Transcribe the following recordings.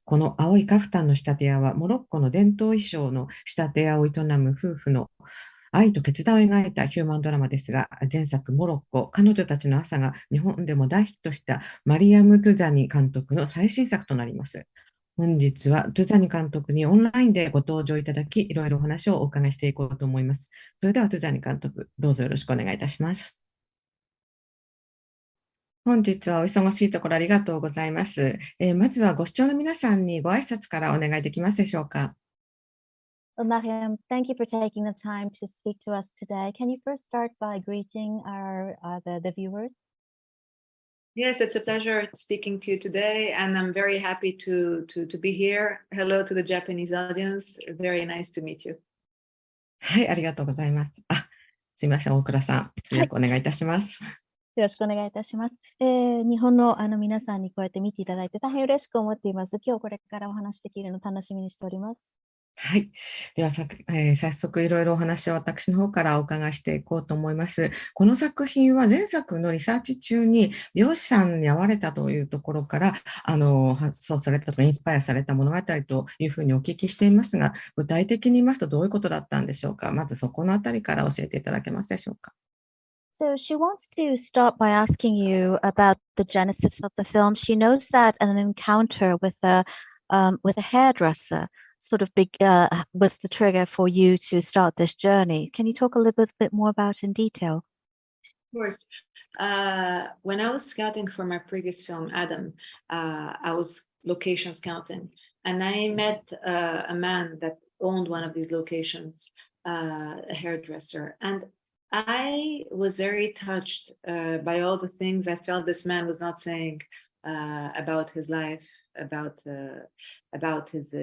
この青いカフタンの仕立て屋は、モロッコの伝統衣装の仕立て屋を営む夫婦の愛と決断を描いたヒューマンドラマですが、前作モロッコ、彼女たちの朝が日本でも大ヒットしたマリヤム・トゥザニ監督の最新作となります。本日はトゥザニ監督にオンラインでご登場いただき、いろいろお話をお伺いしていこうと思います。それではトゥザニ監督、どうぞよろしくお願いいたします。本日はお忙しいところありがとうございます。まずはご視聴の皆さんにご挨拶からお願いできますでしょうか。Well, Mariam, thank you for taking the time to speak to us today. Can you first start by greeting the viewers? Yes, it's a pleasure speaking to you today, and I'm very happy to be here. Hello to the Japanese audience. Very nice to meet you. はい、ありがとうございます。すいません、大倉さん、通訳お願いいたします。よろしくお願いいたします。日本の皆さんにこうやって見ていただいて大変嬉しく思っています。今日これからお話できるのを楽しみにしております。はい。では早速いろいろお話を私の方からお伺いしていこうと思います。この作品は前作のリサーチ中に美容師さんに会われたというところから発想されたとかインスパイアされた物語というふうにお聞きしていますが、具体的に言いますとどういうことだったんでしょうか。まずそこのあたりから教えていただけますでしょうか。So she wants to start by asking you about the genesis of the film. She knows that an encounter with a hairdresser sort of was the trigger for you to start this journey. Can you talk a little bit more about it in detail? Of course. When I was scouting for my previous film, Adam, I was location scouting, and I met a man that owned one of these locations, a hairdresser, and I was very touched by all the things I felt this man was not saying about his life, about his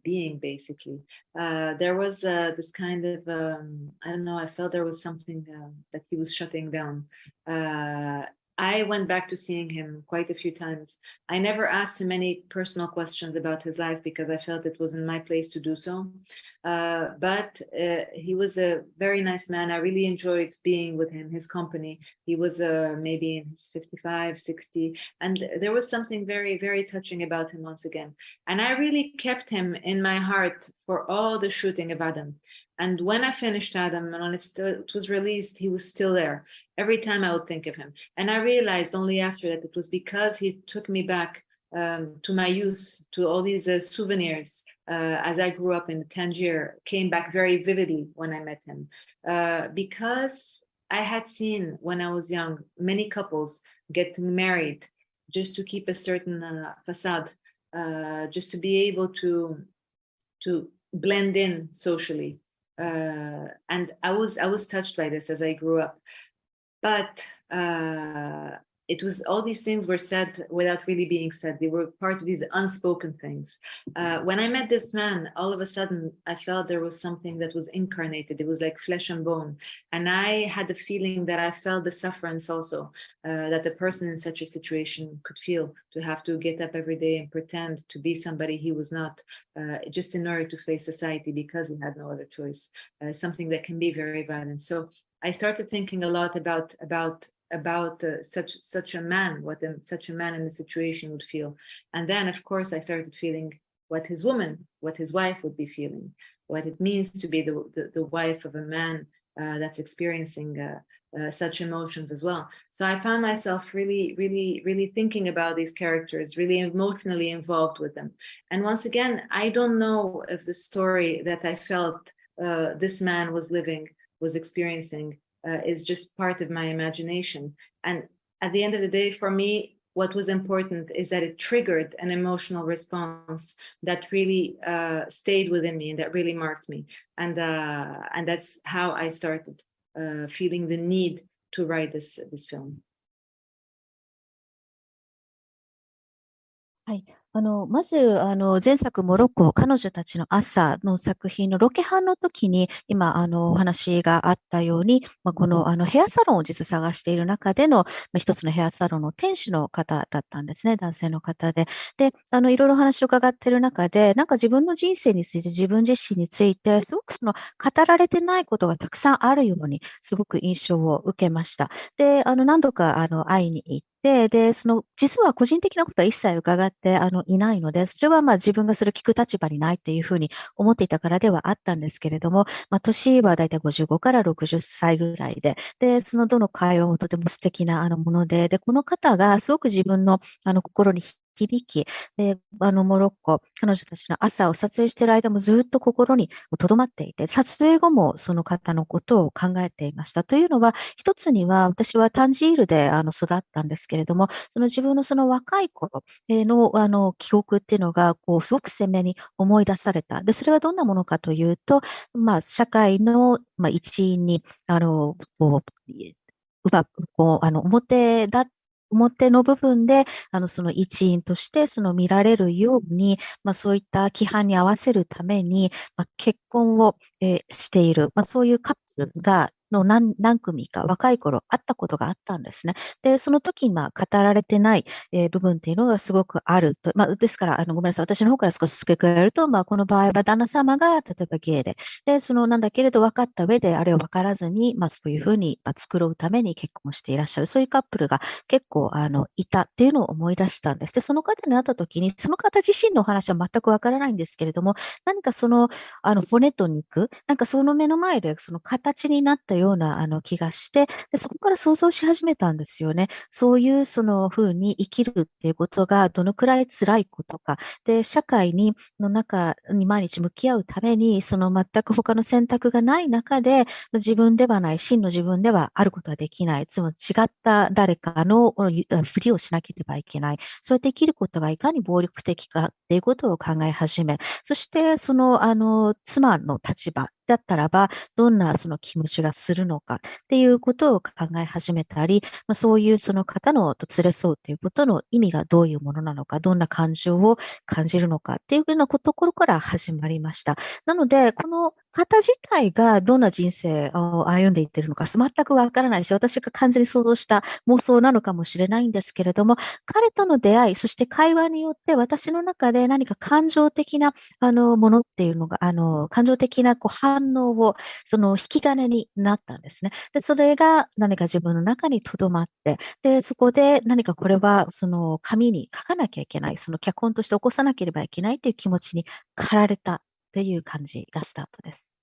being, basically. There was this kind of I don't know. I felt there was something that he was shutting down. I went back to seeing him quite a few times. I never asked him any personal questions about his life because I felt it wasn't my place to do so. But he was a very nice man. I really enjoyed being with him, his company. He was maybe in his 55, 60. And there was something very, very touching about him once again. And I really kept him in my heart for all the shooting of Adam. And when I finished Adam and when it was released, he was still there. Every time I would think of him. And I realized only after that it was because he took me back to my youth, to all these souvenirs as I grew up in Tangier, came back very vividly when I met him. Because I had seen when I was young, many couples get married just to keep a certain facade, just to be able to blend in socially. And I was touched by this as I grew up, but it was all these things were said without really being said. They were part of these unspoken things. When I met this man, all of a sudden I felt there was something that was incarnated. It was like flesh and bone, and I had the feeling that I felt the sufferance also that a person in such a situation could feel, to have to get up every day and pretend to be somebody he was not, just in order to face society because he had no other choice. Something that can be very violent. So I started thinking a lot about such a man, such a man in the situation would feel. And then, of course, I started feeling what his wife would be feeling, what it means to be the wife of a man that's experiencing such emotions as well. So I found myself really thinking about these characters, really emotionally involved with them. And once again, I don't know if the story that I felt this man was experiencing is just part of my imagination. And at the end of the day, for me, what was important is that it triggered an emotional response that really stayed within me and that really marked me. And that's how I started feeling the need to write this film. はい。まず、前作モロッコ、彼女たちの朝の作品のロケハンの時に、今、お話があったように、この、ヘアサロンを実は探している中での、一つのヘアサロンの店主の方だったんですね、男性の方で。で、いろいろ話を伺っている中で、なんか自分の人生について、自分自身について、すごく語られてないことがたくさんあるように、すごく印象を受けました。で、何度か、会いに行って、て、で、実は個人的なことは一切伺っていないので、それは自分がそれを聞く立場にないっていうふうに思っていたからではあったんですけれども、年はだいたい55から60歳ぐらいで、どの会話もとても素敵なもので、この方がすごく自分の心に響き、で、モロッコ、彼女たちの朝を撮影している間もずっと心に留まっていて、撮影後もその方のことを考えていました。というのは、一つには、私はタンジールで育ったんですけれども、自分のその若い頃の記憶っていうのが、すごく鮮明に思い出された。で、それがどんなものかというと、社会の、一員に、うまく、表の部分で、その一員として、見られるように、そういった規範に合わせるために、結婚を、している、そういうカップルが、何組か若い頃会ったことがあったんですね。で、その時、語られてない、部分っていうのがすごくあると。ですから、ごめんなさい。私の方から少し付け加えると、この場合は旦那様が、例えばゲイで、なんだけれど分かった上で、あれを分からずに、そういうふうに、作るために結婚していらっしゃる、そういうカップルが結構、いたっていうのを思い出したんです。で、その方に会った時に、その方自身のお話は全く分からないんですけれども、何か骨と肉、なんかその目の前で、その形になったような、気がして、で、そこから想像し始めたんですよね。そういう、風に生きるっていうことが、どのくらい辛いことか。で、社会の中に毎日向き合うために、全く他の選択がない中で、自分ではない、真の自分ではあることはできない。つまり違った誰かのふりをしなければいけない。そうやって生きることがいかに暴力的かっていうことを考え始め、そして、妻の立場だったらば、どんなその気持ちがするのかっていうことを考え始めたり、そういうその方のと連れ添うっていうことの意味がどういうものなのか、どんな感情を感じるのかっていうようなところから始まりました。なので、この方自体がどんな人生を歩んでいっているのか全くわからないし、私が完全に想像した妄想なのかもしれないんですけれども、彼との出会い、そして会話によって私の中で何か感情的なものっていうのが、感情的な反応を、引き金になったんですね。で、それが何か自分の中に留まって、で、そこで何かこれは、紙に書かなきゃいけない、脚本として起こさなければいけないという気持ちに駆られたっていう感じがスタートです。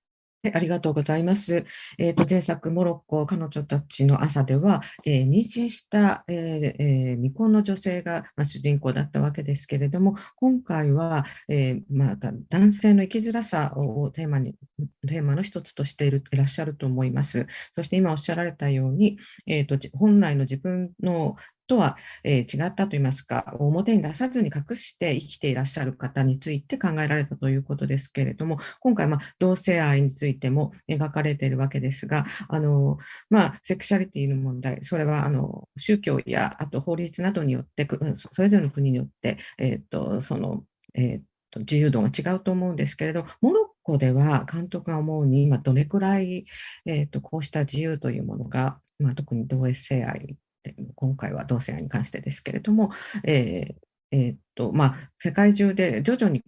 はい、ありがとうございます。前作、モロッコ、彼女たちの朝では、妊娠した、未婚の女性が、主人公だったわけですけれども、今回は、男性の生きづらさをテーマの一つとしていらっしゃると思います。そして今おっしゃられたように、本来の自分のとは、違ったといいますか、表に出さずに隠して生きていらっしゃる方について考えられたということですけれども、今回、同性愛についても描かれているわけですが、セクシャリティの問題、それは宗教やあと法律などによって、それぞれの国によって、自由度が違うと思うんですけれど、モロッコでは監督が思うに、今どれくらい、こうした自由というものが、特に同性愛、今回は同性愛に関してですけれども、世界中で徐々に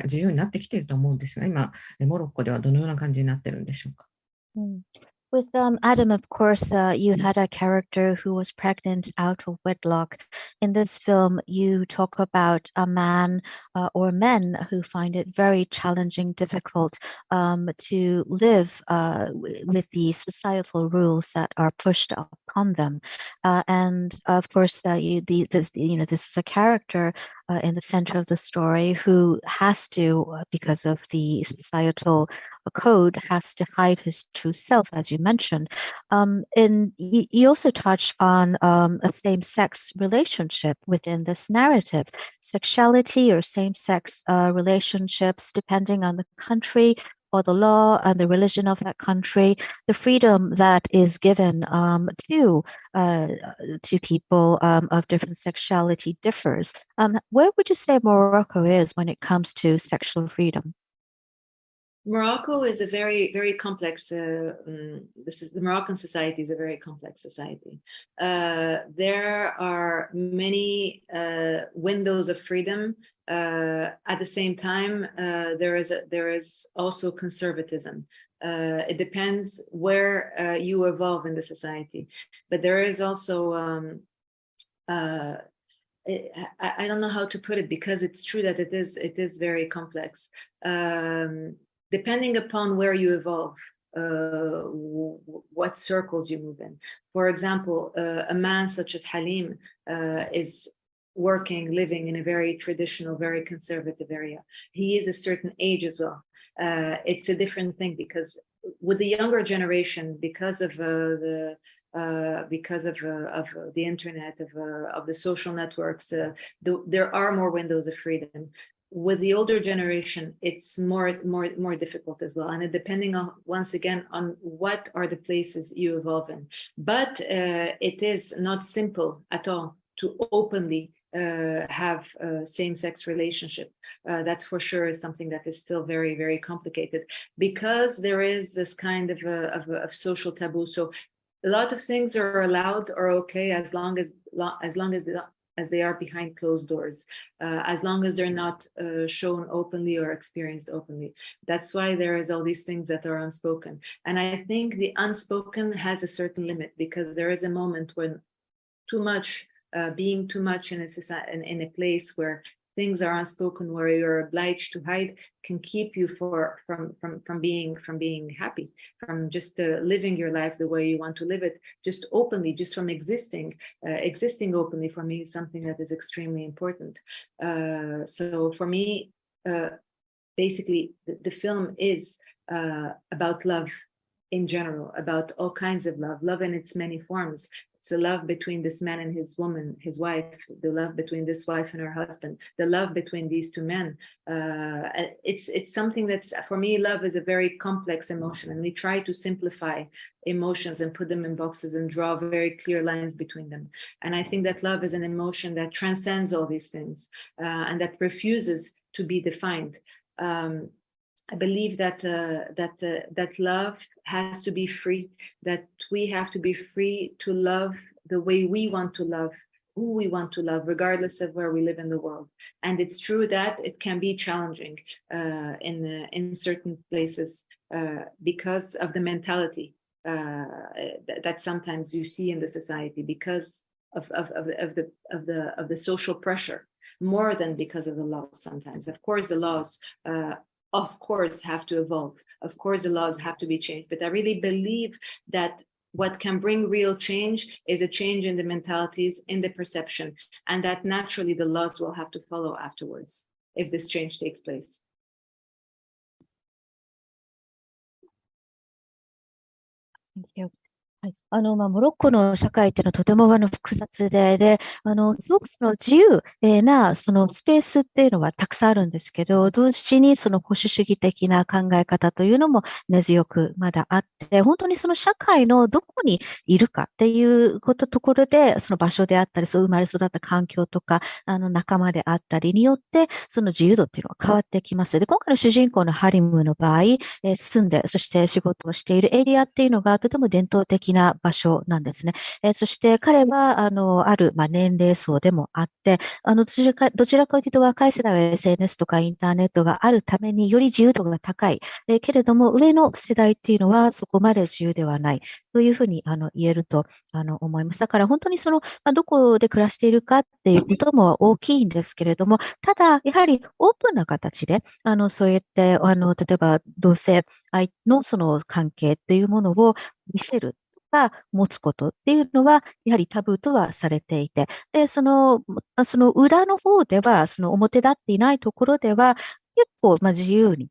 自由になってきていると思うんですが、今、モロッコではどのような感じになっているんでしょうか。With Adam, of course, you had a character who was pregnant out of wedlock. In this film, you talk about a man or men who find it very challenging, difficult to live with the societal rules that are pushed upon them. And of course, this is a character in the center of the story who has to, because of the societal code, has to hide his true self, as you mentioned. And you also touch on a same-sex relationship within this narrative. Sexuality or same-sex relationships, depending on the country or the law and the religion of that country, the freedom that is given to people of different sexuality differs. Where would you say Morocco is when it comes to sexual freedom? Morocco is a very, very complex. The Moroccan society is a very complex society. There are many windows of freedom. At the same time, there is also conservatism. It depends where you evolve in the society, but there is also uh, I don't know how to put it, because it's true that it is very complex. Depending upon where you evolve, what circles you move in. For example, a man such as Halim is living in a very traditional, very conservative area. He is a certain age as well. It's a different thing, because with the younger generation, because of the internet, of the social networks, there are more windows of freedom. With the older generation, it's more difficult as well, and depending on, once again, on what are the places you evolve in. But it is not simple at all to openly have a same-sex relationship. That for sure is something that is still very, very complicated, because there is this kind of social taboo. So a lot of things are allowed or okay as long as they are behind closed doors, as long as they're not shown openly or experienced openly. That's why there is all these things that are unspoken. And I think the unspoken has a certain limit, because there is a moment when being too much in a society, in a place where things are unspoken, where you're obliged to hide, can keep you from being happy, from just living your life the way you want to live it, just openly, just from existing openly. For me, is something that is extremely important. So for me, basically, the film is about love in general, about all kinds of love in its many forms. It's a love between this man and his woman, his wife, the love between this wife and her husband, the love between these two men. It's something that's, for me, love is a very complex emotion, and we try to simplify emotions and put them in boxes and draw very clear lines between them. And I think that love is an emotion that transcends all these things, and that refuses to be defined. I believe that love has to be free, that we have to be free to love the way we want to love, who we want to love, regardless of where we live in the world. And it's true that it can be challenging in certain places because of the mentality that sometimes you see in the society, because of the social pressure, more than because of the laws. Sometimes, of course, the laws have to evolve. Of course, the laws have to be changed. But I really believe that what can bring real change is a change in the mentalities, in the perception, and that naturally the laws will have to follow afterwards if this change takes place. Thank you. はい。モロッコの社会っていうのはとても複雑で、すごくその自由なそのスペースっていうのはたくさんあるんですけど、同時にその保守主義的な考え方というのも根強くまだあって、本当にその社会のどこにいるかっていうところで、その場所であったり、そう生まれ育った環境とか、仲間であったりによって、その自由度っていうのは変わってきます。で、今回の主人公のハリムの場合、住んで、そして仕事をしているエリアっていうのがとても伝統的な場所なんですね。そして彼は、ある、年齢層でもあって、どちらかというと若い世代は SNS とかインターネットがあるためにより自由度が高い。けれども、上の世代っていうのはそこまで自由ではない。というふうに言えると思います。だから本当にどこで暮らしているかっていうことも大きいんですけれども、ただ、やはりオープンな形で、そうやって、例えば同性愛のその関係っていうものを見せる。が持つことっていうのは、やはりタブーとはされていて、で、その裏の方では、その表立っていないところでは、結構、自由に、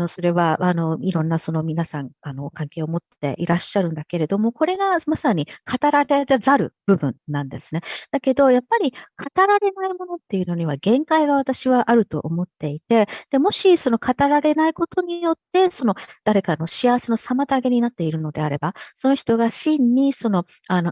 それは、いろんな皆さん、関係を持っていらっしゃるんだけれども、これがまさに語られざる部分なんですね。だけど、やっぱり語られないものっていうのには限界が私はあると思っていて、で、もし語られないことによって、誰かの幸せの妨げになっているのであれば、その人が真に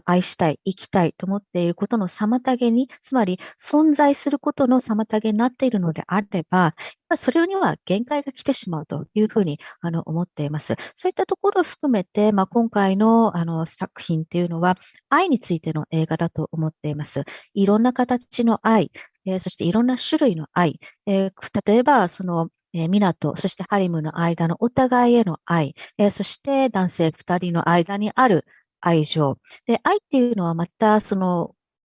愛したい、生きたいと思っていることの妨げに、つまり存在することの妨げになっているのであれば、それには限界が来てしまうというふうに思っています。そういったところを含めて、今回の作品っていうのは愛についての映画だと思っています。いろんな形の愛、そしていろんな種類の愛、例えばミナとそしてハリムの間のお互いへの愛、そして男性2人の間にある愛情。で、愛っていうのはまた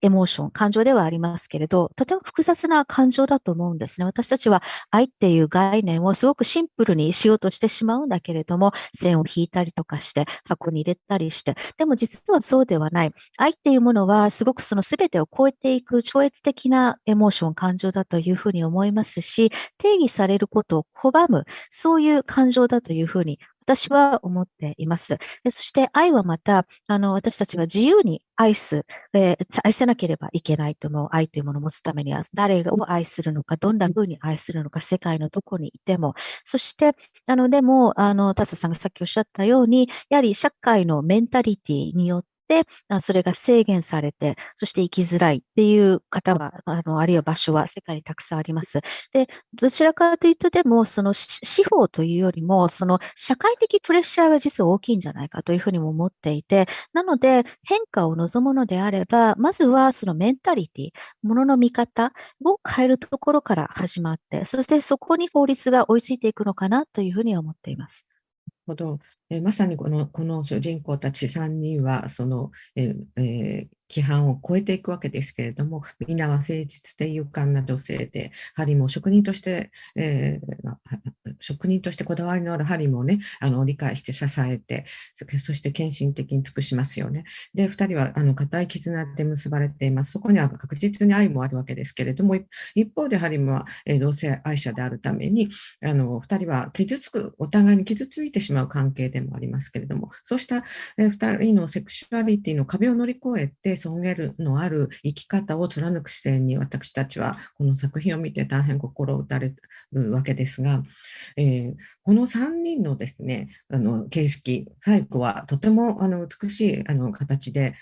エモーション、感情ではありますけれど、とても複雑な感情だと思うんですね。私たちは愛っていう概念をすごくシンプルにしようとしてしまうんだけれども、線を引いたりとかして、箱に入れたりして、でも実はそうではない。愛っていうものはすごくその全てを超えていく超越的なエモーション、感情だというふうに思いますし、定義されることを拒む、そういう感情だというふうに私は思っています。そして愛はまた、私たちは自由に愛せなければいけないと思う愛というものを持つためには、誰を愛するのか、どんな風に愛するのか、世界のどこにいても。そして、でも、タスさんがさっきおっしゃったように、やはり社会のメンタリティによって、それが制限されて、そして生きづらいっていう方は、あるいは場所は世界にたくさんあります。で、どちらかというと、でも、その司法というよりも、その社会的プレッシャーが実は大きいんじゃないかというふうにも思っていて、なので、変化を望むのであれば、まずはそのメンタリティ、ものの見方を変えるところから始まって、そしてそこに法律が追いついていくのかなというふうに思っています。ほど。まさにこの主人公たち3人は、規範を超えていくわけですけれども、みんなは誠実で勇敢な女性で、ハリムを職人として、職人としてこだわりのあるハリムをね、理解して支えて、そして献身的に尽くしますよね。で、2人は固い絆で結ばれています。そこには確実に愛もあるわけですけれども、一方でハリムは、同性愛者であるために、2人はお互いに傷ついてしまう関係でもありますけれども、そうした2人のセクシュアリティの壁を乗り越えて尊厳のある生き方を貫く姿勢に私たちはこの作品を見て大変心を打たれるわけですが、この3人のですね、形式、最後はとても美しい形で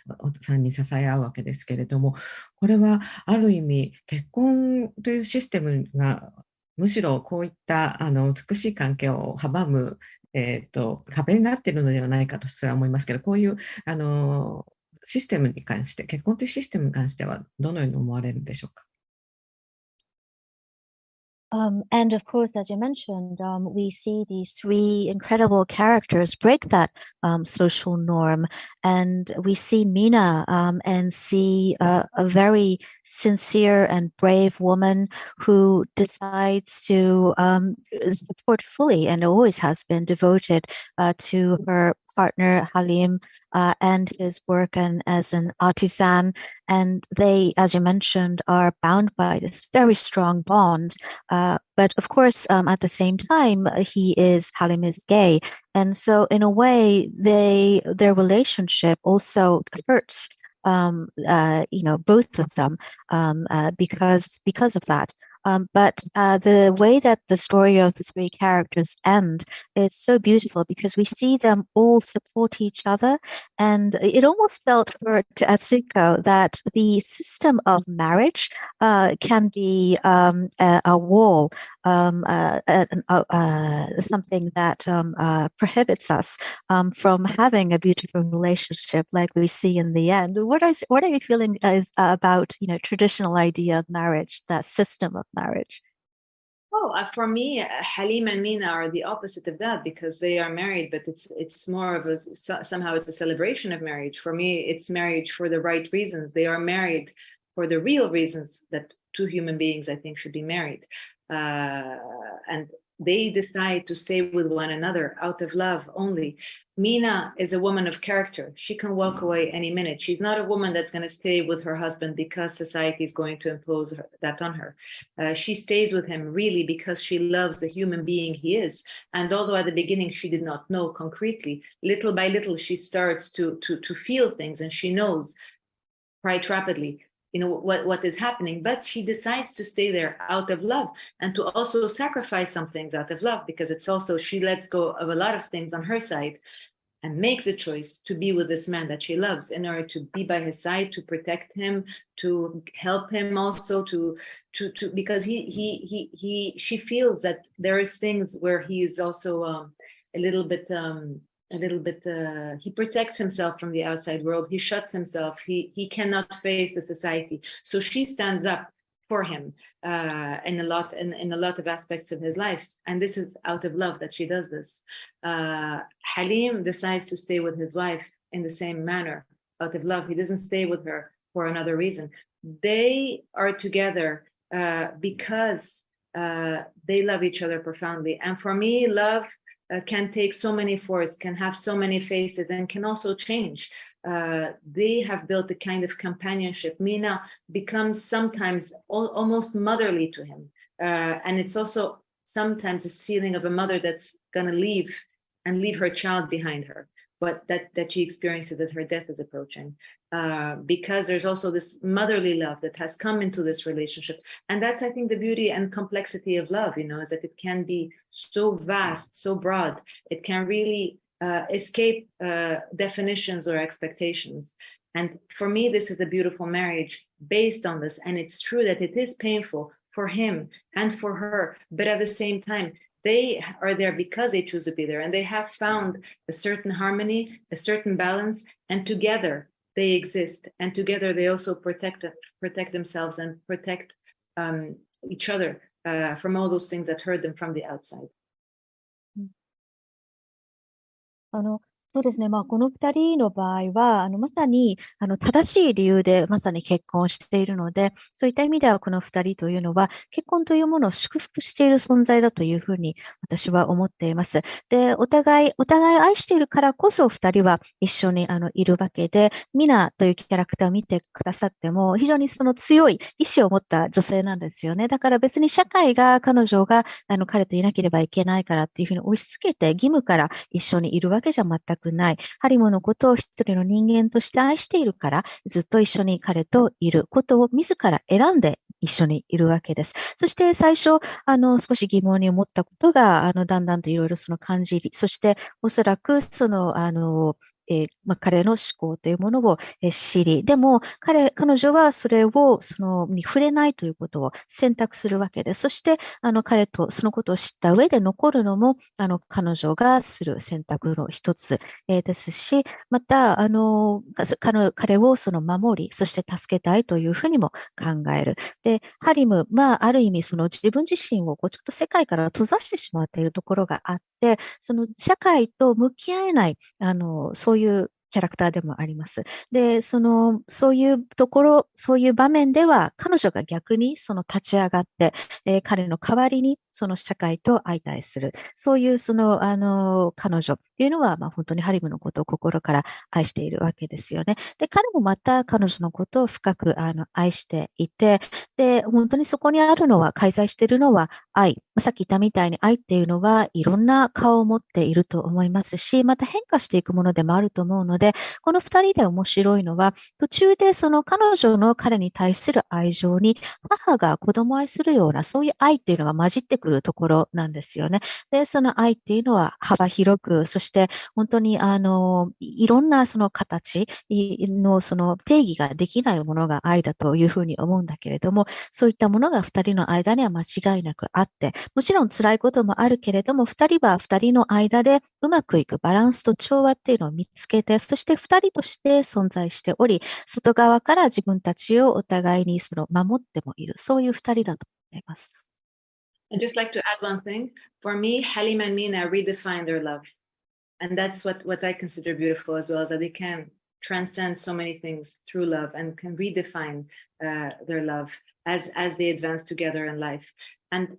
3人支え合うわけですけれども、これはある意味結婚というシステムがむしろこういった美しい関係を阻む、壁になっているのではないかとすら思いますけど、こういうあのシステムに関して、結婚というシステムに関してはどのように思われるんでしょうか。And of course, as you mentioned, we see these three incredible characters break that social norm. And we see Mina and see a very sincere and brave woman who decides to support fully and always has been devoted to her partner Halim and his work as an artisan. And they, as you mentioned, are bound by this very strong bond. But of course, at the same time, Halim is gay. And so in a way, their relationship also hurts, both of them, because of that. But the way that the story of the three characters end is so beautiful because we see them all support each other. And it almost felt to Atsuko that the system of marriage can be a wall, something that prohibits us from having a beautiful relationship like we see in the end. What are you feeling about traditional idea of marriage, that system of marriage? Oh, for me, Halim and Mina are the opposite of that because they are married, but it's more of somehow it's a celebration of marriage. For me, it's marriage for the right reasons. They are married for the real reasons that two human beings, I think, should be married. And they decide to stay with one another out of love only. Mina is a woman of character. She can walk away any minute. She's not a woman that's going to stay with her husband because society is going to impose that on her. She stays with him really because she loves the human being he is. And although at the beginning she did not know concretely, little by little she starts to feel things, and she knows quite rapidly what is happening, but she decides to stay there out of love and to also sacrifice some things out of love, because it's also, she lets go of a lot of things on her side and makes a choice to be with this man that she loves in order to be by his side, to protect him, to help him also to because she feels that there is things where he is also a little bit he protects himself from the outside world. He shuts himself. He cannot face the society. So she stands up for him in a lot of aspects of his life. And this is out of love that she does this. Halim decides to stay with his wife in the same manner, out of love. He doesn't stay with her for another reason. They are together because they love each other profoundly. And for me, love can take so many forms, can have so many faces, and can also change. They have built a kind of companionship. Mina becomes sometimes almost motherly to him. And it's also sometimes this feeling of a mother that's going to leave her child behind her, but that she experiences as her death is approaching. Because there's also this motherly love that has come into this relationship. And that's, I think, the beauty and complexity of love, is that it can be so vast, so broad. It can really escape definitions or expectations. And for me, this is a beautiful marriage based on this. And it's true that it is painful for him and for her, but at the same time, they are there because they choose to be there, and they have found a certain harmony, a certain balance, and together they exist, and together they also protect themselves and protect each other from all those things that hurt them from the outside. そうですね。この二人の場合は、まさに、正しい理由でまさに結婚しているので、そういった意味ではこの二人というのは、結婚というものを祝福している存在だというふうに私は思っています。で、お互い愛しているからこそ二人は一緒にいるわけで、ミナというキャラクターを見てくださっても、非常にその強い意志を持った女性なんですよね。だから別に社会が彼女が彼といなければいけないからっていうふうに押し付けて義務から一緒にいるわけじゃ全くない。ハリムのことを一人の人間として愛しているから、ずっと一緒に彼といることを自ら選んで一緒にいるわけです。そして最初、少し疑問に思ったことが、だんだんといろいろその感じ、そしておそらくその、彼の思考というものを知り、でも彼女はそれをに触れないということを選択するわけです。そして彼とそのことを知った上で残るのも彼女がする選択の一つですし、また彼を守り、そして助けたいというふうにも考える。で、ハリムはある意味自分自身をちょっと世界から閉ざしてしまっているところがあって、その社会と向き合えないそういうキャラクターでもあります。で、そういうところ、そういう場面では、彼女が逆に立ち上がって、彼の代わりにその社会と相対する。そういう彼女っていうのは、本当にハリムのことを心から愛しているわけですよね。で、彼もまた彼女のことを深く愛していて、で、本当にそこにあるのは、介在しているのは愛。さっき言ったみたいに愛っていうのはいろんな顔を持っていると思いますし、また変化していくものでもあると思うので、この二人で面白いのは、途中で彼女の彼に対する愛情に母が子供を愛するようなそういう愛っていうのが混じってくるところなんですよね。で、その愛っていうのは幅広く、そして本当にいろんな形の定義ができないものが愛だというふうに思うんだけれども、そういったものが二人の間には間違いなくあって、もちろん辛いこともあるけれども、二人は二人の間でうまくいくバランスと調和っていうのを見つけて、そして二人として存在しており、外側から自分たちをお互いに守ってもいる、そういう二人だと思います。I'd just like to add one thing. For me, Halim and Mina redefine their love. And that's what I consider beautiful as well, is that they can transcend so many things through love and can redefine their love as they advance together in life. And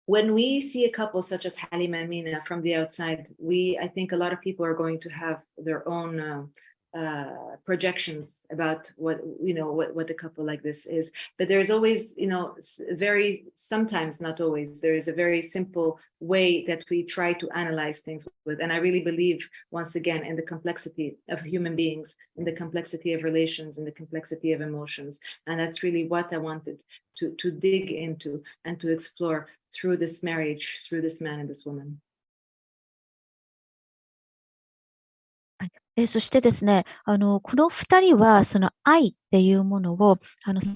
when we see a couple such as Halim and Mina from the outside, I think a lot of people are going to have their own projections about what a couple like this is. But there's always, sometimes not always, there is a very simple way that we try to analyze things with. And I really believe, once again, in the complexity of human beings, in the complexity of relations, in the complexity of emotions. And that's really what I wanted to dig into and to explore through this marriage, through this man and this woman. そしてですね、この二人は、愛っていうものを、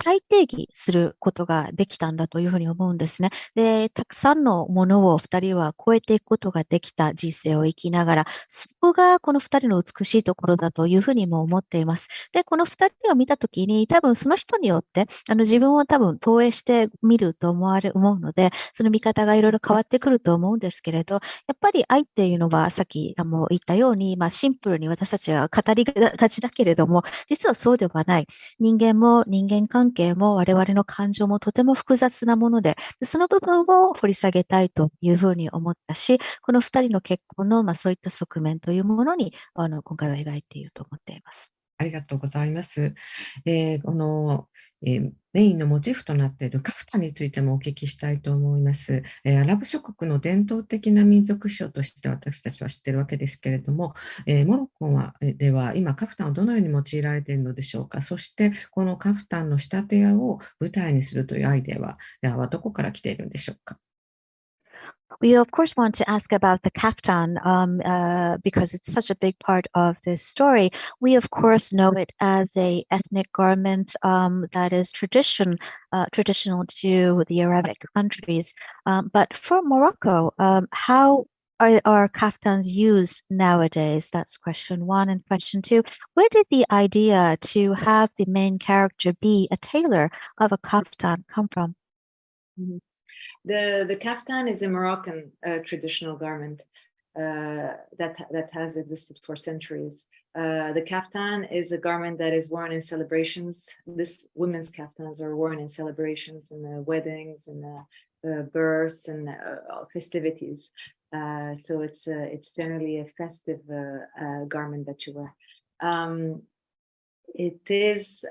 再定義することができたんだというふうに思うんですね。で、たくさんのものを二人は超えていくことができた人生を生きながら、そこがこの二人の美しいところだというふうにも思っています。で、この二人を見たときに、多分その人によって、自分を多分投影してみると思うので、その見方がいろいろ変わってくると思うんですけれど、やっぱり愛っていうのは、さっきも言ったように、シンプルに私たちは語りがちだけれども、実はそうではない。人間も人間関係も我々の感情もとても複雑なもので、その部分を掘り下げたいというふうに思ったし、この二人の結婚の、そういった側面というものに、今回は描いていると思っています。ありがとうございます。メインのモチーフとなっているカフタについてもお聞きしたいと思います。アラブ諸国の伝統的な民族衣装として私たちは知っているわけですけれども、モロッコでは今カフタンはどのように用いられているのでしょうか。そしてこのカフタンの仕立て屋を舞台にするというアイデアはどこから来ているんでしょうか。We of course want to ask about the kaftan because it's such a big part of this story. We of course know it as a ethnic garment that is traditional to the Arabic countries. But for Morocco, how are kaftans used nowadays? That's question one. And question two, where did the idea to have the main character be a tailor of a kaftan come from? Mm-hmm. The kaftan is a Moroccan traditional garment that has existed for centuries. The kaftan is a garment that is worn in celebrations. This women's kaftans are worn in celebrations and weddings and births and festivities. So it's generally a festive garment that you wear. It is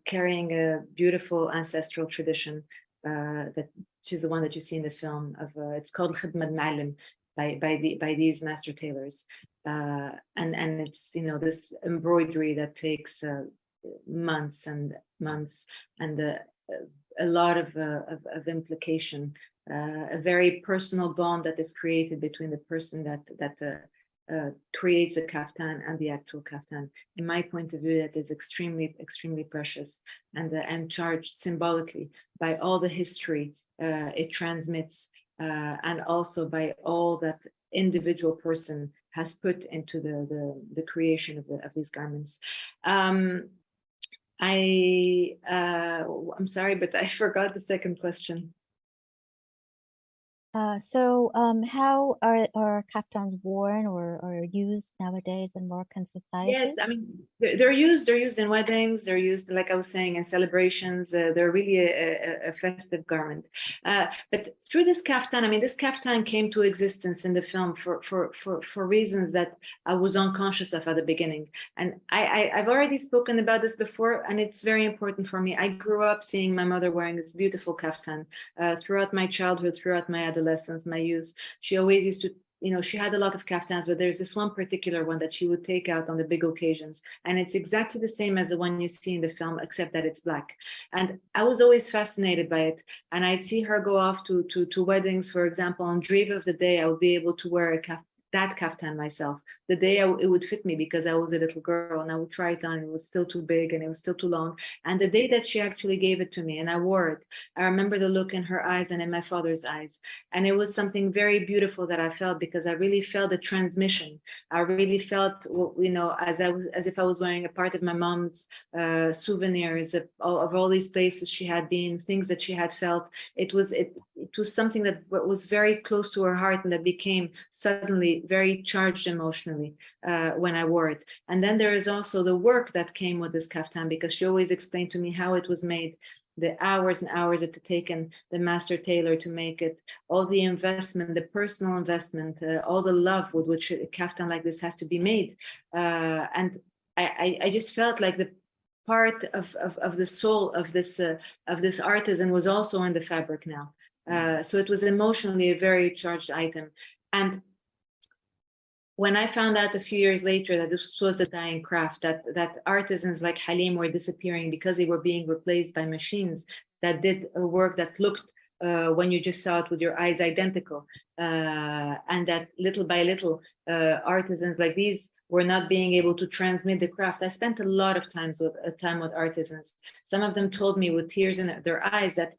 carrying a beautiful ancestral tradition that which is the one that you see in the film of it's called Khidmat Ma'alim by these master tailors, and it's this embroidery that takes months and months and a lot of implication, a very personal bond that is created between the person that creates the kaftan and the actual kaftan. In my point of view, that is extremely, extremely precious and charged symbolically by all the history it transmits, and also by all that individual person has put into the creation of these garments. I'm sorry, but I forgot the second question. So how are kaftans worn or used nowadays in Moroccan society? Yes, I mean they're used in weddings. They're used, like I was saying, in celebrations. They're really a festive garment. But through this kaftan, I mean, this kaftan came to existence in the film for reasons that I was unconscious of at the beginning. And I've already spoken about this before, and it's very important for me. I grew up seeing my mother wearing this beautiful kaftan throughout my childhood, throughout my adolescence, my youth. She always used to, she had a lot of kaftans, but there's this one particular one that she would take out on the big occasions. And it's exactly the same as the one you see in the film, except that it's black. And I was always fascinated by it. And I'd see her go off to weddings, for example, on Drive of the Day, I would be able to wear that kaftan myself. The day it would fit me because I was a little girl and I would try it on. It was still too big and it was still too long. And the day that she actually gave it to me and I wore it, I remember the look in her eyes and in my father's eyes. And it was something very beautiful that I felt because I really felt the transmission. I really felt, as if I was wearing a part of my mom's souvenirs of all these places she had been, things that she had felt. It was something that was very close to her heart and that became suddenly very charged emotionally when I wore it. And then there is also the work that came with this kaftan because she always explained to me how it was made, the hours and hours it had taken the master tailor to make it, all the investment, the personal investment, all the love with which a kaftan like this has to be made. And I just felt like the part of the soul of this artisan was also in the fabric now. So it was emotionally a very charged item. And when I found out a few years later that this was a dying craft, that artisans like Halim were disappearing because they were being replaced by machines that did a work that looked, when you just saw it with your eyes, identical, and that little by little, artisans like these were not being able to transmit the craft. I spent a lot of time with artisans. Some of them told me with tears in their eyes that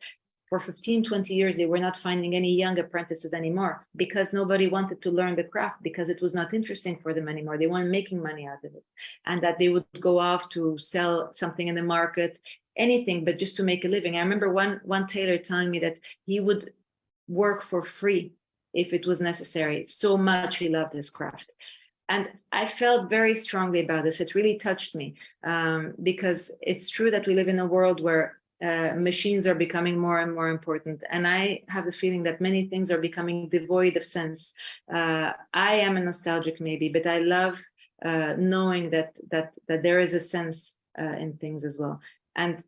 for 15, 20 years, they were not finding any young apprentices anymore because nobody wanted to learn the craft because it was not interesting for them anymore. They weren't making money out of it. And that they would go off to sell something in the market, anything, but just to make a living. I remember one tailor telling me that he would work for free if it was necessary. So much he loved his craft. And I felt very strongly about this. It really touched me because it's true that we live in a world where machines are becoming more and more important. And I have the feeling that many things are becoming devoid of sense. I am a nostalgic maybe, but I love knowing that there is a sense in things as well. And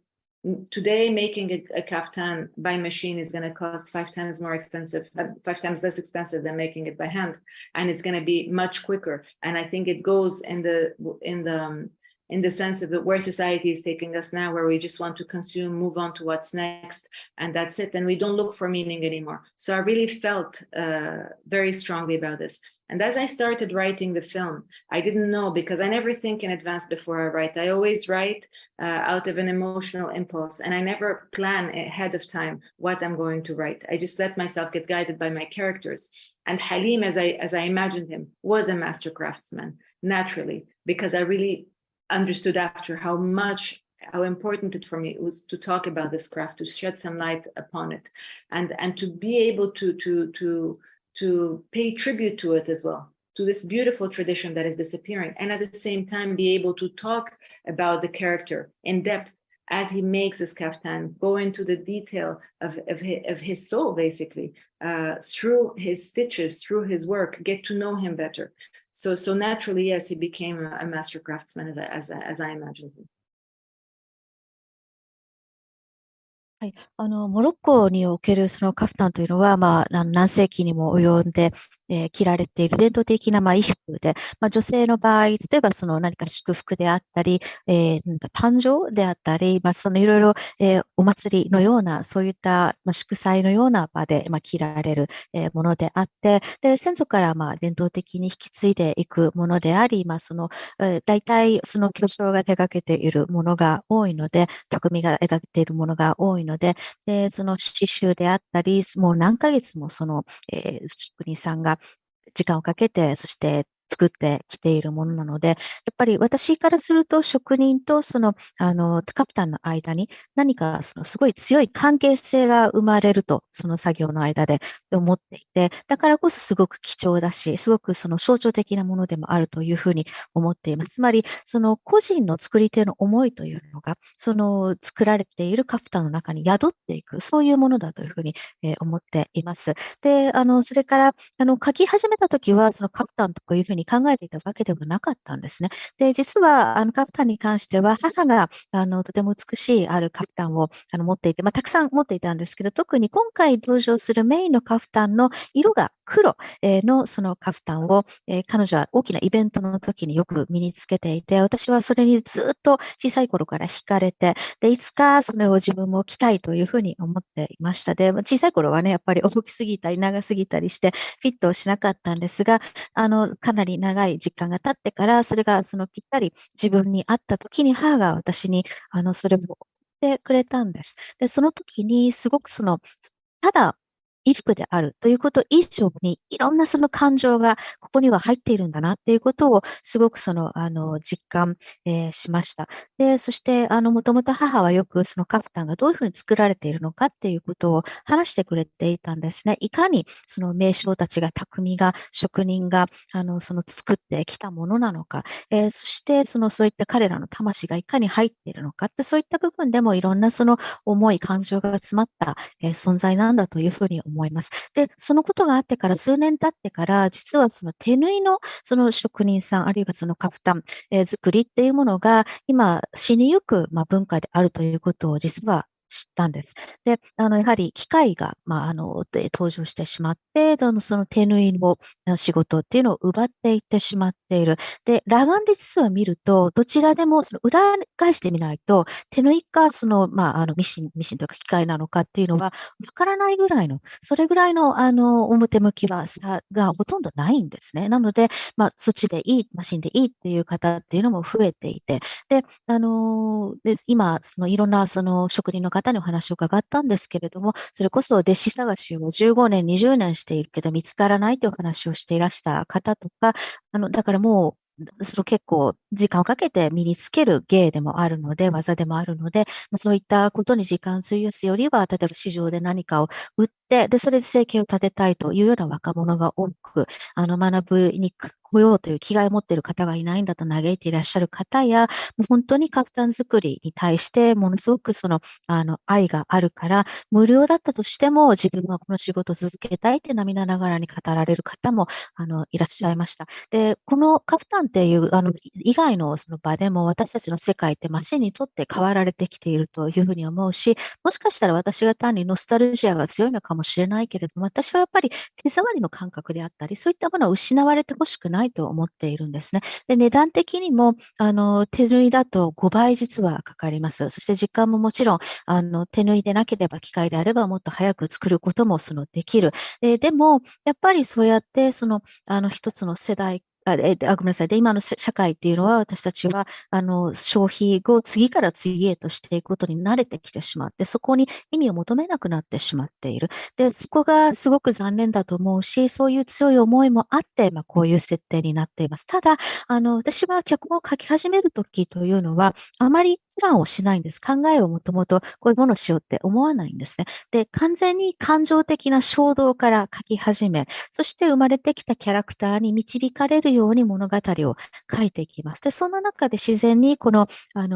today, making a kaftan by machine is going to cost 5 times more expensive, 5 times less expensive than making it by hand, and it's going to be much quicker. And I think it goes in the sense of where society is taking us now, where we just want to consume, move on to what's next, and that's it. And we don't look for meaning anymore. So I really felt very strongly about this. And as I started writing the film, I didn't know, because I never think in advance before I write. I always write out of an emotional impulse, and I never plan ahead of time what I'm going to write. I just let myself get guided by my characters. And Halim, as I imagined him, was a master craftsman, naturally, because I really understood after how important it for me was to talk about this craft, to shed some light upon it, and to be able to pay tribute to it as well, to this beautiful tradition that is disappearing, and at the same time be able to talk about the character in depth as he makes this kaftan, go into the detail of his soul, basically, through his stitches, through his work, get to know him better. So naturally, yes, he became a master craftsman as I imagined him. はい、モロッコにおけるそのカフタンというのは、何世紀にも及んで、着られている伝統的な、衣服で、女性の場合、例えばその何か祝福であったり、なんか誕生であったり、そのいろいろ、お祭りのような、そういった、祝祭のような場で、着られる、ものであって、で、先祖から、伝統的に引き継いでいくものであり、大体その巨匠が手掛けているものが多いので、匠が描いているものが多いので、その刺繍であったり、もう何ヶ月もその、職人さんが時間をかけて、そして作ってきているものなので、やっぱり私からすると職人とその、カプタンの間に何かそのすごい強い関係性が生まれると、その作業の間で思っていて、だからこそすごく貴重だし、すごくその象徴的なものでもあるというふうに思っています。つまり、その個人の作り手の思いというのが、その作られているカプタンの中に宿っていく、そういうものだというふうに思っています。で、それから、書き始めたときは、そのカプタンとかいうふうに考えていたわけではなかったんですね。で、実は、カプタンに関しては、母が、とても美しいあるカプタンを、持っていて、たくさん持っていたんですけど、特に今回登場するメインのカプタンの色が黒のそのカフタンを、彼女は大きなイベントの時によく身につけていて、私はそれにずっと小さい頃から惹かれて、で、いつかそれを自分も着たいというふうに思っていました。で、小さい頃はね、やっぱり大きすぎたり長すぎたりしてフィットしなかったんですが、かなり長い時間が経ってから、それがそのぴったり自分に合った時に母が私に、それを送ってくれたんです。で、その時にすごくただ衣服であるということ以上に、いろんなその感情がここには入っているんだなっていうことをすごく実感、しました。で、そして、もともと母はよくそのカフタンがどういうふうに作られているのかっていうことを話してくれていたんですね。いかにその名匠たちが、匠が、職人が、作ってきたものなのか、そして、そういった彼らの魂がいかに入っているのかって、そういった部分でもいろんなその思い、感情が詰まった、存在なんだというふうに思います。で、そのことがあってから、数年経ってから、実はその手縫いのその職人さん、あるいはそのカフタン、作りっていうものが、今、死にゆく、文化であるということを実は知ったんです。で、やはり機械が、登場してしまって、その手縫いの仕事っていうのを奪っていってしまっている。で、裸眼で実は見ると、どちらでも、裏返してみないと、手縫いか、ミシンというか機械なのかっていうのは、わからないぐらいの、それぐらいの、表向きは差がほとんどないんですね。なので、そっちでいい、マシンでいいっていう方っていうのも増えていて、で、今、いろんな職人の方にお話を伺ったんですけれども、それこそ弟子探しを15年、20年しているけど見つからないというお話をしていらした方とか、だからもう、結構時間をかけて身につける芸でもあるので、技でもあるので、そういったことに時間を費やすよりは、例えば市場で何かを売って、で、それで生計を立てたいというような若者が多く、学ぶに来来ようという気概を持っている方がいないんだと嘆いていらっしゃる方や、もう本当にカフタン作りに対してものすごく愛があるから、無料だったとしても自分はこの仕事を続けたいって涙ながらに語られる方も、いらっしゃいました。で、このカフタンっていう、以外のその場でも私たちの世界ってマシンにとって変わられてきているというふうに思うし、もしかしたら私が単にノスタルジアが強いのかもしれないけれども、私はやっぱり手触りの感覚であったり、そういったものは失われてほしくないと思っているんですね。で、値段的にも、手縫いだと5倍実はかかります。そして時間ももちろん、手縫いでなければ機械であればもっと早く作ることもできる。でも、やっぱりそうやって、一つの世代ごめんなさい。で、今の社会っていうのは、私たちは、消費を次から次へとしていくことに慣れてきてしまって、そこに意味を求めなくなってしまっている。で、そこがすごく残念だと思うし、そういう強い思いもあって、こういう設定になっています。ただ、私は脚本を書き始めるときというのは、あまりプランをしないんです。考えをもともとこういうものをしようって思わないんですね。で、完全に感情的な衝動から書き始め、そして生まれてきたキャラクターに導かれるように物語を書いていきます。で、そんな中で自然にこの、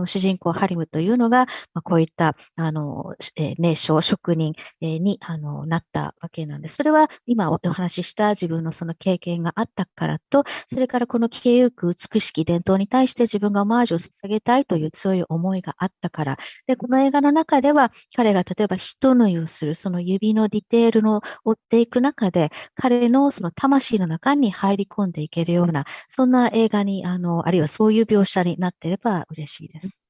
主人公ハリムというのが、こういった、名称、職人、に、なったわけなんです。それは今お話しした自分のその経験があったからと、それからこの消えゆく美しき伝統に対して自分がオマージュを捧げたいという強い思いがあったから。で、この映画の中では彼が例えば人縫いをする、その指のディテールの追っていく中で、彼のその魂の中に入り込んでいけるような、そんな映画に、あるいはそういう描写になっていれば嬉しいです。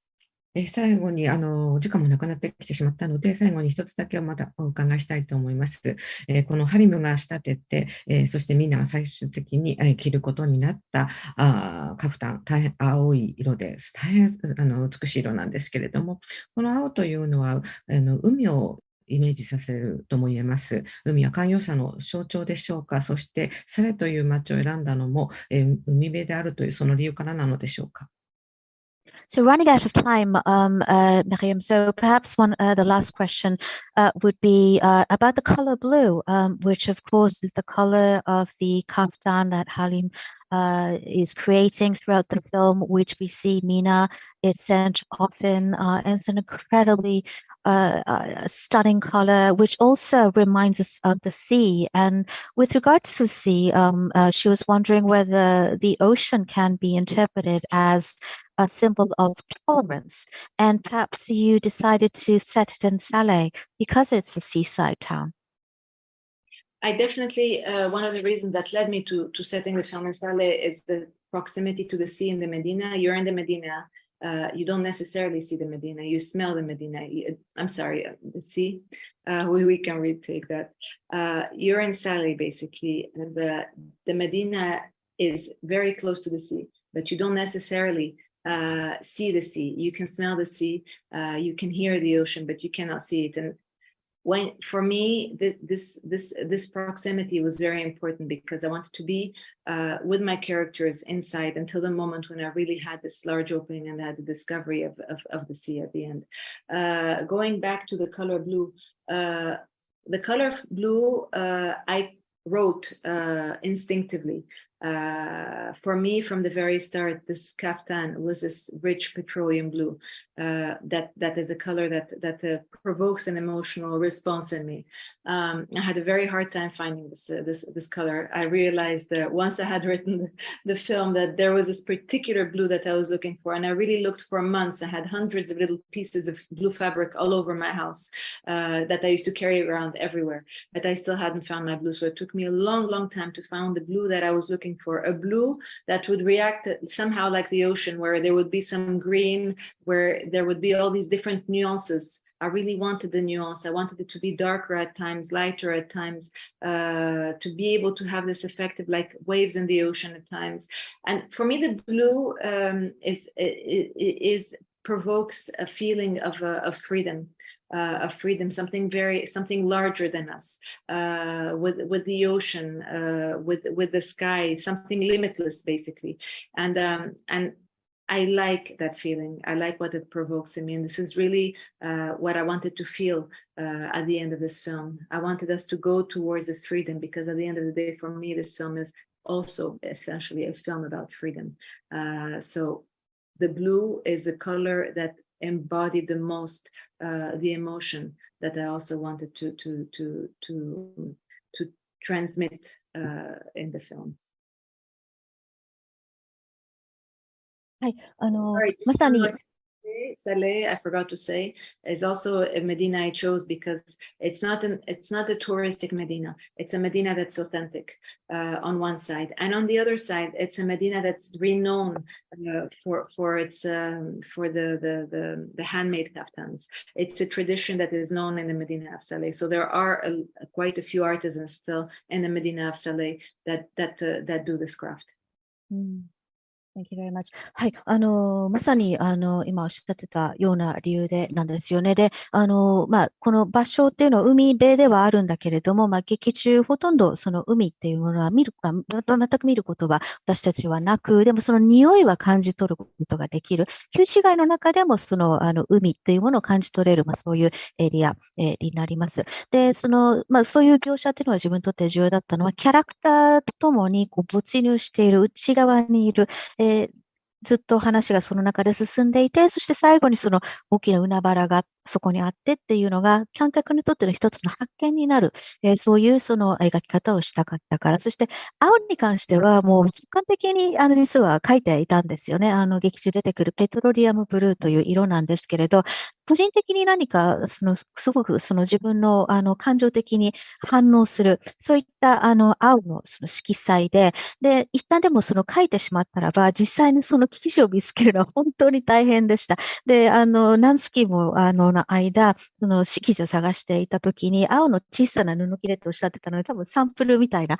最後に、お時間もなくなってきてしまったので、最後に一つだけまたお伺いしたいと思います。このハリムが仕立てて、そしてみんなが最終的に、着ることになったカフタン、大変青い色です。大変美しい色なんですけれども、この青というのは、海をイメージさせるとも言えます。海は寛容さの象徴でしょうか。そして、サレという町を選んだのも、海辺であるというその理由からなのでしょうか。So running out of time, Miriam, so perhaps the last question would be about the color blue, which of course is the color of the kaftan that Halim is creating throughout the film, which we see Mina is sent often, and it's an incredibly stunning color, which also reminds us of the sea. And with regards to the sea, she was wondering whether the ocean can be interpreted as a symbol of tolerance. And perhaps you decided to set it in Saleh because it's a seaside town. I definitely, one of the reasons that led me to setting the film in Saleh is the proximity to the sea in the Medina. You're in the Medina. You don't necessarily see the Medina. You smell the Medina. I'm sorry, the sea. We can retake that. You're in Saleh, basically. And the Medina is very close to the sea, but you don't necessarily see the sea. You can smell the sea. You can hear the ocean, but you cannot see it. And for me, this proximity was very important because I wanted to be with my characters inside until the moment when I really had this large opening and had the discovery of the sea at the end. Going back to the color blue, I wrote instinctively. For me, from the very start, this kaftan was this rich petroleum blue. That is a color that provokes an emotional response in me. I had a very hard time finding this color. I realized that once I had written the film that there was this particular blue that I was looking for, and I really looked for months. I had hundreds of little pieces of blue fabric all over my house that I used to carry around everywhere, but I still hadn't found my blue. So it took me a long time to find the blue that I was looking for, a blue that would react somehow like the ocean, where there would be some green, where there would be all these different nuances. I really wanted the nuance. I wanted it to be darker at times, lighter at times, to be able to have this effect of like waves in the ocean at times. And for me, the blue provokes a feeling of freedom. Something larger than us, with the ocean, with the sky, something limitless, basically. And I like that feeling. I like what it provokes in me. And this is really what I wanted to feel at the end of this film. I wanted us to go towards this freedom, because at the end of the day, for me, this film is also essentially a film about freedom. So the blue is a color that embodied the most the emotion that I also wanted to transmit in the film. はい、Sorry, ま just さ one に more thing. Saleh, I forgot to say, is also a Medina I chose because it's not a touristic Medina. It's a Medina that's authentic on one side, and on the other side, it's a Medina that's renowned for its for the handmade kaftans. It's a tradition that is known in the Medina of Saleh. So there are quite a few artisans still in the Medina of Saleh that do this craft. Thank you very much. はい。まさに、今おっしゃってたような理由でなんですよね。で、この場所っていうのは海辺ではあるんだけれども、劇中ほとんどその海っていうものは全く見ることは私たちはなく、でもその匂いは感じ取ることができる。旧市街の中でもその、海っていうものを感じ取れる、そういうエリア、になります。で、そういう描写っていうのは自分にとって重要だったのは、キャラクターとともに没入している、内側にいる、ずっと話がその中で進んでいて、そして最後にその大きな海原がそこにあってっていうのが、観客にとっての一つの発見になる、そういうその描き方をしたかったから、そして青に関してはもう直感的に実は書いていたんですよね。劇中出てくるペトロリアムブルーという色なんですけれど、個人的に何かすごくその自分の感情的に反応する、そういった青のその色彩で、一旦でもその書いてしまったらば、実際にその記事を見つけるのは本当に大変でした。で、何月もの間、その記事を探していたときに、青の小さな布切れとおっしゃってたので、多分サンプルみたいな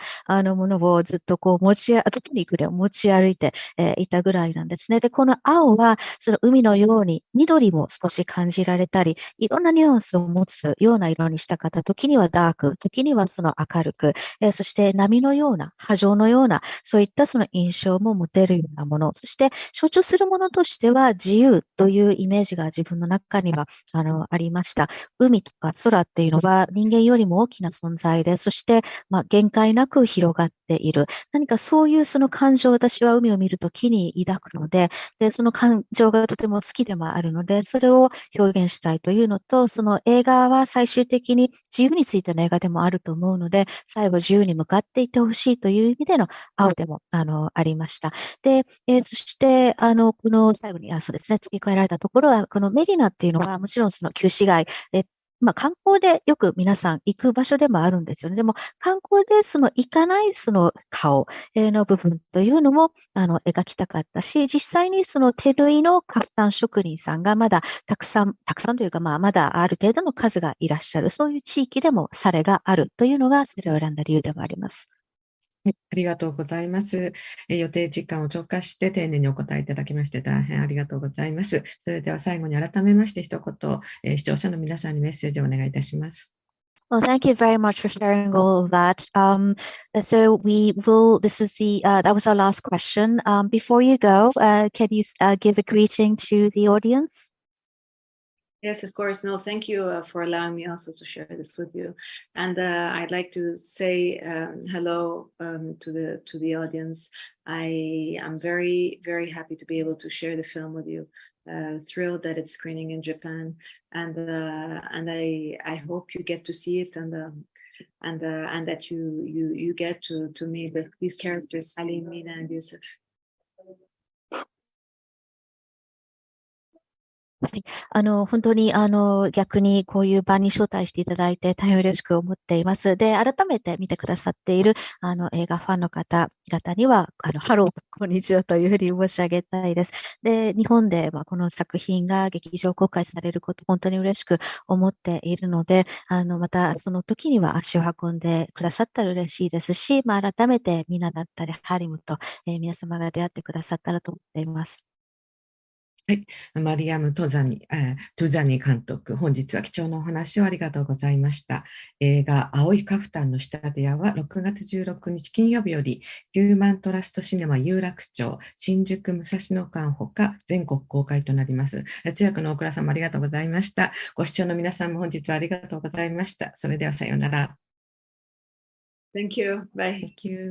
ものをずっとこうテクニックで持ち歩いていたぐらいなんですね。で、この青は、その海のように緑も少し感じられたり、いろんなニュアンスを持つような色にした方、時にはダーク、時にはその明るく、そして波のような、波状のような、そういったその印象も持てるようなもの、そして象徴するものとしては自由というイメージが自分の中にはありました。海とか空っていうのは人間よりも大きな存在で、そして限界なく広がっている。何かそういうその感情を私は海を見るときに抱くので、その感情がとても好きでもあるので、それを表現したいというのと、その映画は最終的に自由についての映画でもあると思うので、最後自由に向かっていってほしいという意味での青でもありました。で、そして、この最後に、そうですね、付け加えられたところは、このメディナっていうのは、もちろんその旧市街、観光でよく皆さん行く場所でもあるんですよね。でも、観光でその行かないその顔の部分というのも、描きたかったし、実際にその手縫いのカフタン職人さんがまだたくさんというか、まだある程度の数がいらっしゃる、そういう地域でもサレがあるというのが、それを選んだ理由でもあります。ありがとうございます。予定時間を超過して丁寧にお答えいただきまして大変ありがとうございます。それでは最後に改めまして一言、視聴者の皆さんにメッセージをお願いいたします。Well, thank you very much for sharing all of that. So that was our last question. Before you go, can you give a greeting to the audience? Yes, of course. No, thank you for allowing me also to share this with you. And I'd like to say hello to the audience. I am very, very happy to be able to share the film with you. Thrilled that it's screening in Japan, and I hope you get to see it and that you get to meet these characters, Ali, Mina, and Yusuf. はい。本当に、逆にこういう場に招待していただいて大変嬉しく思っています。で、改めて見てくださっている、映画ファンの方々には、ハロー、こんにちはというふうに申し上げたいです。で、日本で、この作品が劇場公開されること、本当に嬉しく思っているので、またその時には足を運んでくださったら嬉しいですし、改めてミナだったり、ハリムと、皆様が出会ってくださったらと思っています。はい。マリヤム・トゥザニ監督、本日は貴重なお話をありがとうございました。映画、青いカフタンの仕立て屋は6月16日金曜日より、ヒューマントラストシネマ有楽町、新宿武蔵野館ほか全国公開となります。通訳の大倉さんもありがとうございました。ご視聴の皆さんも本日はありがとうございました。それではさようなら。Thank you. Bye. Thank you.